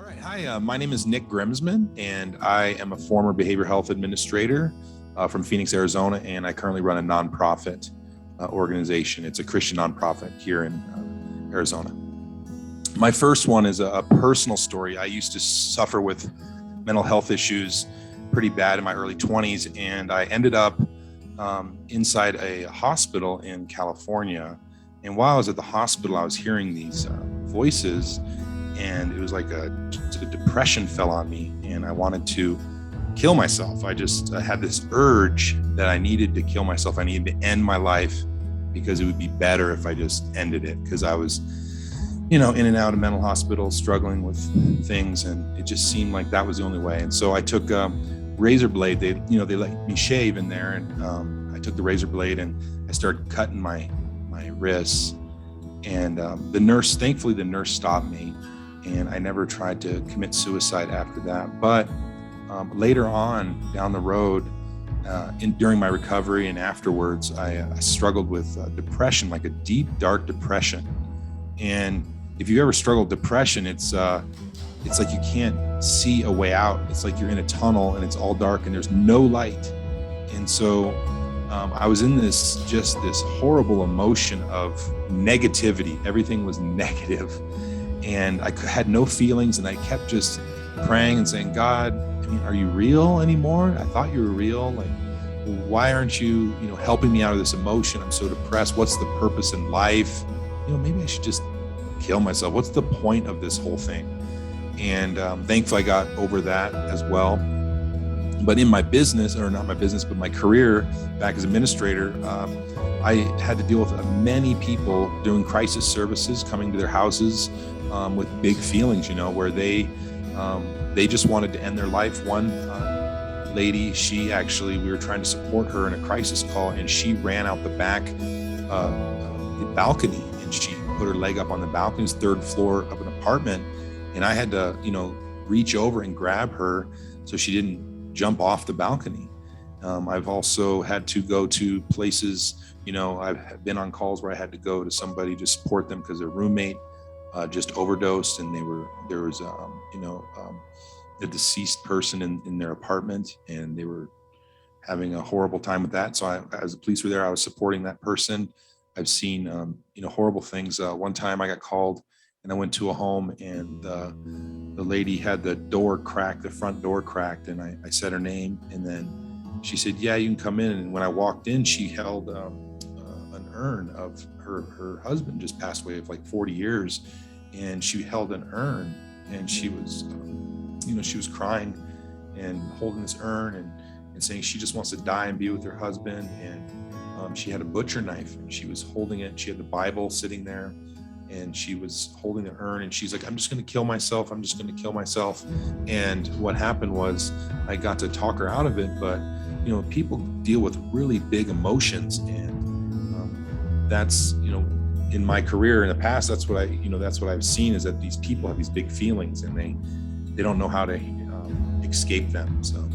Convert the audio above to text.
right. Hi, my name is Nick Griemsmann, and I am a former behavioral health administrator from Phoenix, Arizona, and I currently run a nonprofit organization. It's a Christian nonprofit here in Arizona. My first one is a personal story. I used to suffer with mental health issues pretty bad in my early 20s, and I ended up inside a hospital in California. And while I was at the hospital, I was hearing these voices, and it was like a depression fell on me, and I wanted to kill myself. I had this urge that I needed to kill myself. I needed to end my life because it would be better if I just ended it, because I was, in and out of mental hospitals, struggling with things, and it just seemed like that was the only way. And so I took a razor blade. They let me shave in there, and I took the razor blade and I started cutting my wrists. And thankfully the nurse stopped me, and I never tried to commit suicide after that. But later on down the road, during my recovery and afterwards, I struggled with depression, like a deep, dark depression. And if you've ever struggled with depression, it's like you can't see a way out. It's like you're in a tunnel and it's all dark and there's no light. And so I was in this horrible emotion of negativity. Everything was negative, and I had no feelings, and I kept just praying and saying, God, are you real anymore? I thought you were real. Like, why aren't you, helping me out of this emotion? I'm so depressed. What's the purpose in life? Maybe I should just kill myself. What's the point of this whole thing? And thankfully I got over that as well. But in my business, or not my business, but my career back as administrator, I had to deal with many people doing crisis services, coming to their houses with big feelings, where they just wanted to end their life. One lady, we were trying to support her in a crisis call, and she ran out the back the balcony, and she put her leg up on the balcony, it's third floor of an apartment, and I had to, reach over and grab her so she didn't jump off the balcony. I've also had to go to places, I've been on calls where I had to go to somebody to support them because their roommate just overdosed, and there was a deceased person in their apartment, and they were having a horrible time with that. So as the police were there, I was supporting that person. I've seen horrible things. One time I got called, and I went to a home, and the lady had the front door cracked, and I said her name, and then she said, yeah, you can come in. And when I walked in, she held an urn of her husband just passed away of like 40 years. And she held an urn, and she was, she was crying and holding this urn and saying she just wants to die and be with her husband. And she had a butcher knife, and she was holding it. She had the Bible sitting there, and she was holding the urn, and she's like, I'm just going to kill myself. I'm just going to kill myself. And what happened was I got to talk her out of it. But, people deal with really big emotions, and that's, in my career in the past, that's what I've seen, is that these people have these big feelings, and they don't know how to escape them. So